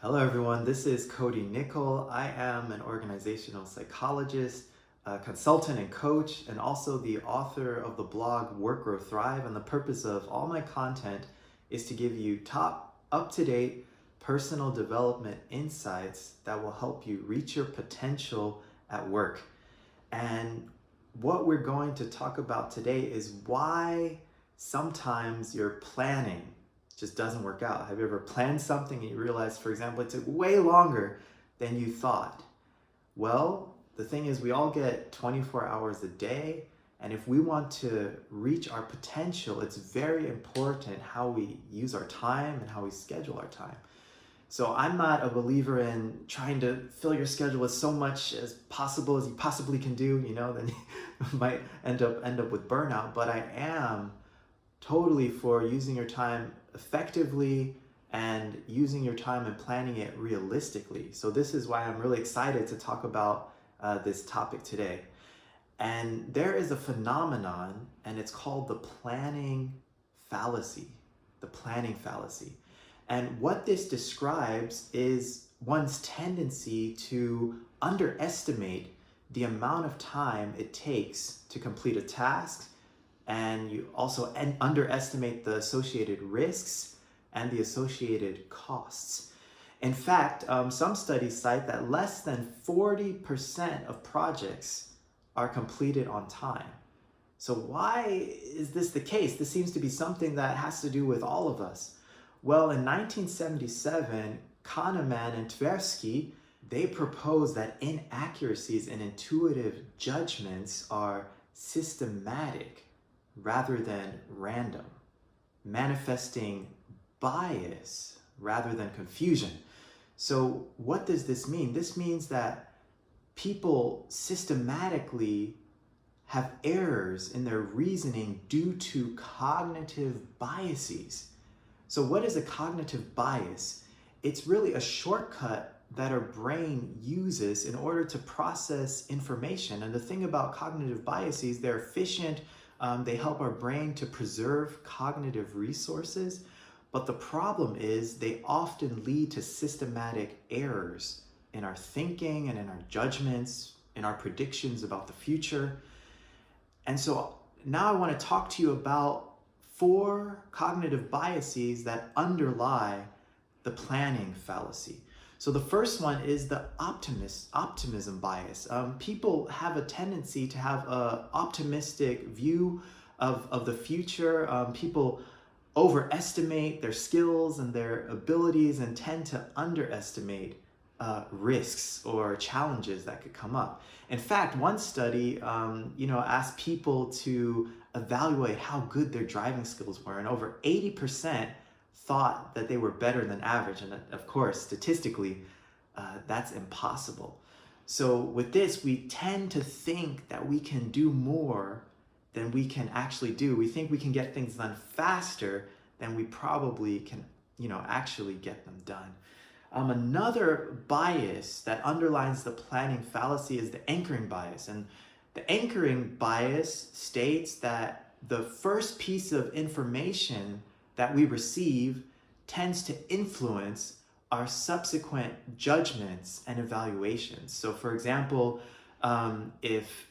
Hello everyone, this is Cody Nickel. I am an organizational psychologist, a consultant and coach, and also the author of the blog Work, Grow, Thrive. And the purpose of all my content is to give you top, up-to-date personal development insights that will help you reach your potential at work. And what we're going to talk about today is why sometimes your planning just doesn't work out. Have you ever planned something and you realize, for example, it took way longer than you thought? Well, the thing is, we all get 24 hours a day, and if we want to reach our potential, it's very important how we use our time and how we schedule our time. So I'm not a believer in trying to fill your schedule with so much as possible as you possibly can do, then you might end up with burnout. But I am totally for using your time effectively and using your time and planning it realistically. So this is why I'm really excited to talk about this topic today. And there is a phenomenon, and it's called the planning fallacy. The planning fallacy. And what this describes is one's tendency to underestimate the amount of time it takes to complete a task, and you also underestimate the associated risks and the associated costs. In fact, some studies cite that less than 40% of projects are completed on time. So why is this the case? This seems to be something that has to do with all of us. Well, in 1977, Kahneman and Tversky, they proposed that inaccuracies in intuitive judgments are systematic rather than random, manifesting bias rather than confusion. So what does this mean? This means that people systematically have errors in their reasoning due to cognitive biases. So what is a cognitive bias? It's really a shortcut that our brain uses in order to process information. And the thing about cognitive biases, they're efficient. They help our brain to preserve cognitive resources. But the problem is they often lead to systematic errors in our thinking and in our judgments, in our predictions about the future. And so now I want to talk to you about 4 cognitive biases that underlie the planning fallacy. So the first one is the optimism bias. People have a tendency to have an optimistic view of the future. People overestimate their skills and their abilities and tend to underestimate risks or challenges that could come up. In fact, one study, asked people to evaluate how good their driving skills were, and over 80% thought that they were better than average. And of course, statistically, that's impossible. So with this, we tend to think that we can do more than we can actually do. We think we can get things done faster than we probably can, actually get them done. Another bias that underlines the planning fallacy is the anchoring bias. And the anchoring bias states that the first piece of information that we receive tends to influence our subsequent judgments and evaluations. So for example, if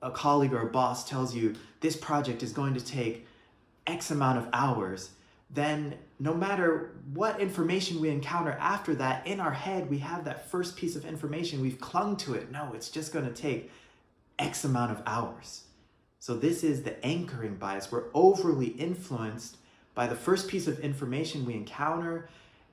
a colleague or a boss tells you this project is going to take X amount of hours, then no matter what information we encounter after that, in our head we have that first piece of information, we've clung to it. No, it's just going to take X amount of hours. So this is the anchoring bias. We're overly influenced by the first piece of information we encounter,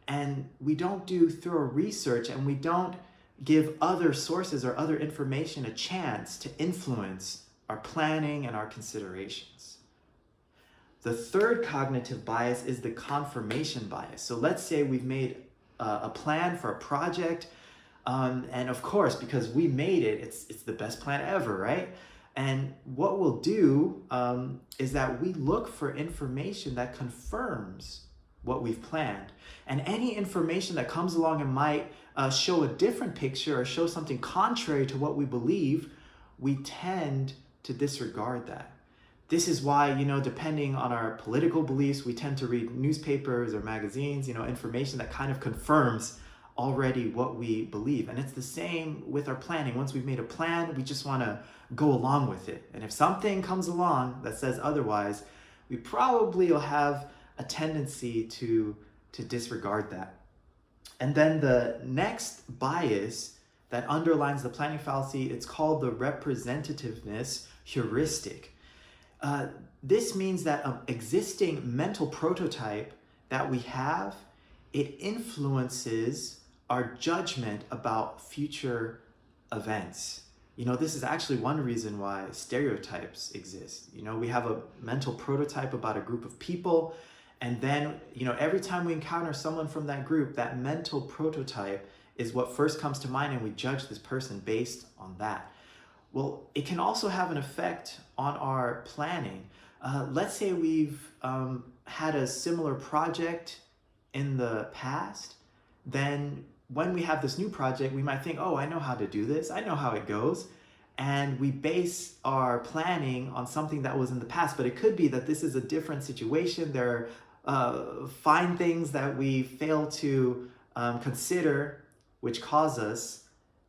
and we don't do thorough research, and we don't give other sources or other information a chance to influence our planning and our considerations. The third cognitive bias is the confirmation bias. So let's say we've made a plan for a project, and of course, because we made it, it's the best plan ever, right? And what we'll do is that we look for information that confirms what we've planned. And any information that comes along and might show a different picture or show something contrary to what we believe, we tend to disregard that. This is why, depending on our political beliefs, we tend to read newspapers or magazines, information that kind of confirms already what we believe. And it's the same with our planning. Once we've made a plan, we just want to go along with it. And if something comes along that says otherwise, we probably will have a tendency to disregard that. And then the next bias that underlines the planning fallacy, it's called the representativeness heuristic. This means that an existing mental prototype that we have, it influences our judgment about future events. This is actually one reason why stereotypes exist. We have a mental prototype about a group of people, and then, every time we encounter someone from that group, that mental prototype is what first comes to mind, and we judge this person based on that. Well, it can also have an effect on our planning. Let's say we've had a similar project in the past, then when we have this new project, we might think, oh, I know how to do this. I know how it goes. And we base our planning on something that was in the past, but it could be that this is a different situation. There are fine things that we fail to consider, which cause us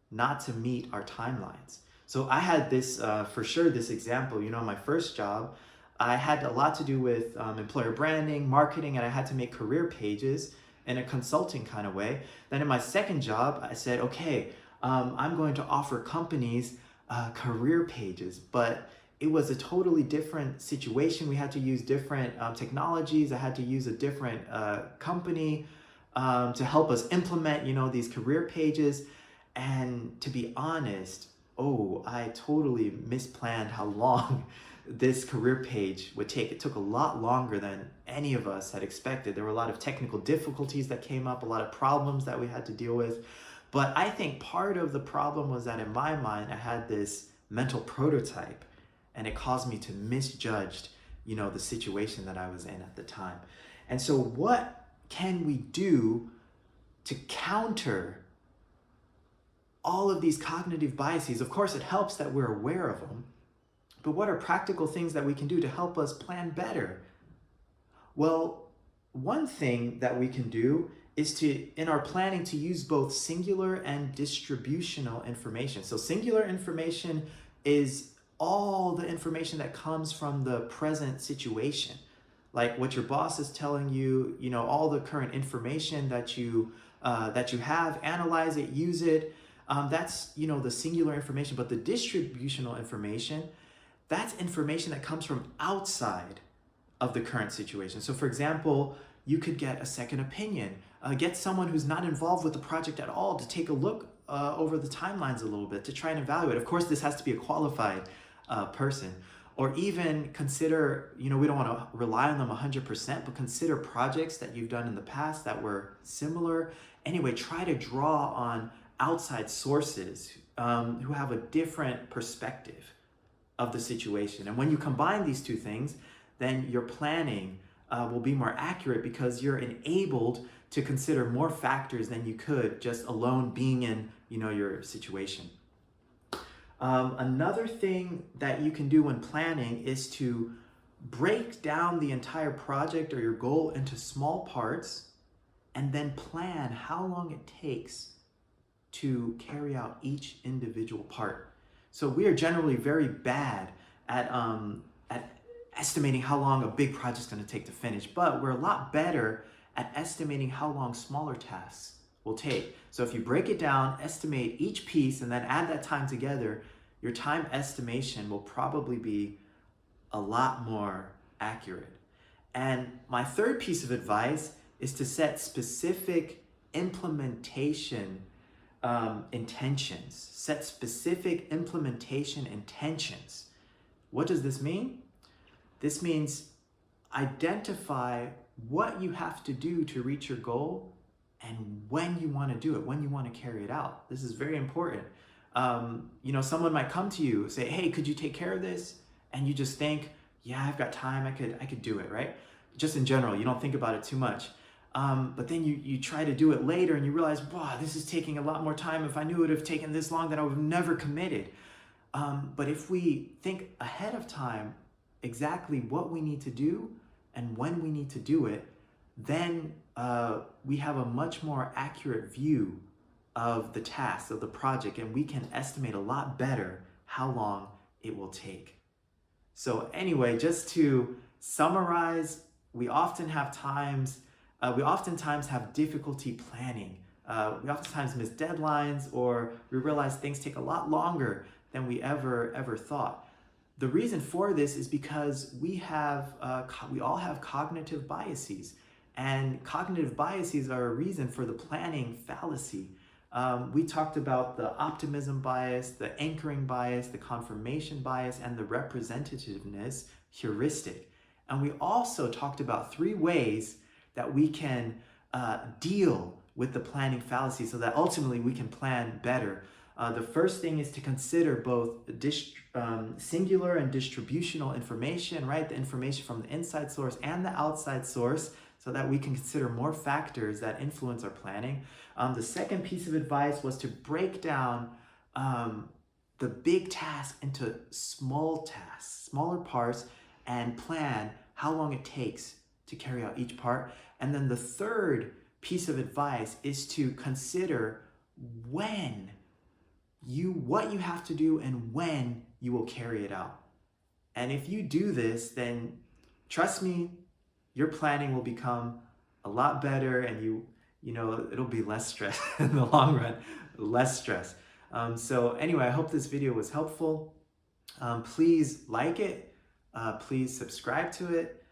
not to meet our timelines. So I had this, for sure, this example, my first job, I had a lot to do with employer branding, marketing, and I had to make career pages in a consulting kind of way. Then in my second job, I said, okay, I'm going to offer companies career pages, but it was a totally different situation. We had to use different technologies. I had to use a different company to help us implement, these career pages. And to be honest, I totally misplanned how long this career page would take. It took a lot longer than any of us had expected. There were a lot of technical difficulties that came up, a lot of problems that we had to deal with. But I think part of the problem was that in my mind, I had this mental prototype, and it caused me to misjudge, the situation that I was in at the time. And so what can we do to counter all of these cognitive biases? Of course, it helps that we're aware of them, but what are practical things that we can do to help us plan better? Well, one thing that we can do is in our planning, to use both singular and distributional information. So singular information is all the information that comes from the present situation, like what your boss is telling you, all the current information that you have, analyze it, use it. That's, the singular information. But the distributional information, that's information that comes from outside of the current situation. So for example, you could get a second opinion, get someone who's not involved with the project at all to take a look over the timelines a little bit to try and evaluate. Of course, this has to be a qualified person. Or even consider, we don't want to rely on them 100%, but consider projects that you've done in the past that were similar. Anyway, try to draw on outside sources who have a different perspective of the situation. And when you combine these two things, then your planning will be more accurate because you're enabled to consider more factors than you could just alone being in, your situation. Another thing that you can do when planning is to break down the entire project or your goal into small parts and then plan how long it takes to carry out each individual part. So we are generally very bad at estimating how long a big project's going to take to finish, but we're a lot better at estimating how long smaller tasks will take. So if you break it down, estimate each piece, and then add that time together, your time estimation will probably be a lot more accurate. And my third piece of advice is to set specific implementation intentions. Set specific implementation intentions. What does this mean? This means identify what you have to do to reach your goal and when you want to do it, when you want to carry it out. This is very important. Someone might come to you, say, hey, could you take care of this? And you just think, yeah, I've got time, I could do it, right? Just in general, you don't think about it too much. But then you try to do it later and you realize, wow, this is taking a lot more time. If I knew it would have taken this long, then I would have never committed. But if we think ahead of time, exactly what we need to do and when we need to do it, then we have a much more accurate view of the task, of the project, and we can estimate a lot better how long it will take. So anyway, just to summarize, we oftentimes have difficulty planning. We oftentimes miss deadlines, or we realize things take a lot longer than we ever thought. The reason for this is because we all have cognitive biases, and cognitive biases are a reason for the planning fallacy. We talked about the optimism bias, the anchoring bias, the confirmation bias, and the representativeness heuristic. And we also talked about 3 ways that we can deal with the planning fallacy so that ultimately we can plan better. The first thing is to consider both singular and distributional information, right? The information from the inside source and the outside source, so that we can consider more factors that influence our planning. The second piece of advice was to break down the big task into small tasks, smaller parts, and plan how long it takes to carry out each part. And then the third piece of advice is to consider what you have to do and when you will carry it out. And if you do this, then trust me, your planning will become a lot better, and it'll be less stress in the long run, less stress. So anyway, I hope this video was helpful. Please like it. Please subscribe to it.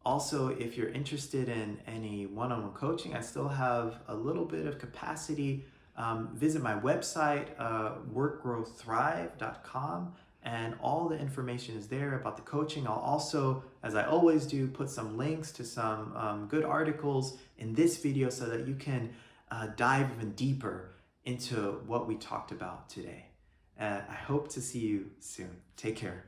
Also, if you're interested in any one-on-one coaching, I still have a little bit of capacity. Visit my website, workgrowthrive.com, and all the information is there about the coaching. I'll also, as I always do, put some links to some good articles in this video so that you can dive even deeper into what we talked about today. I hope to see you soon. Take care.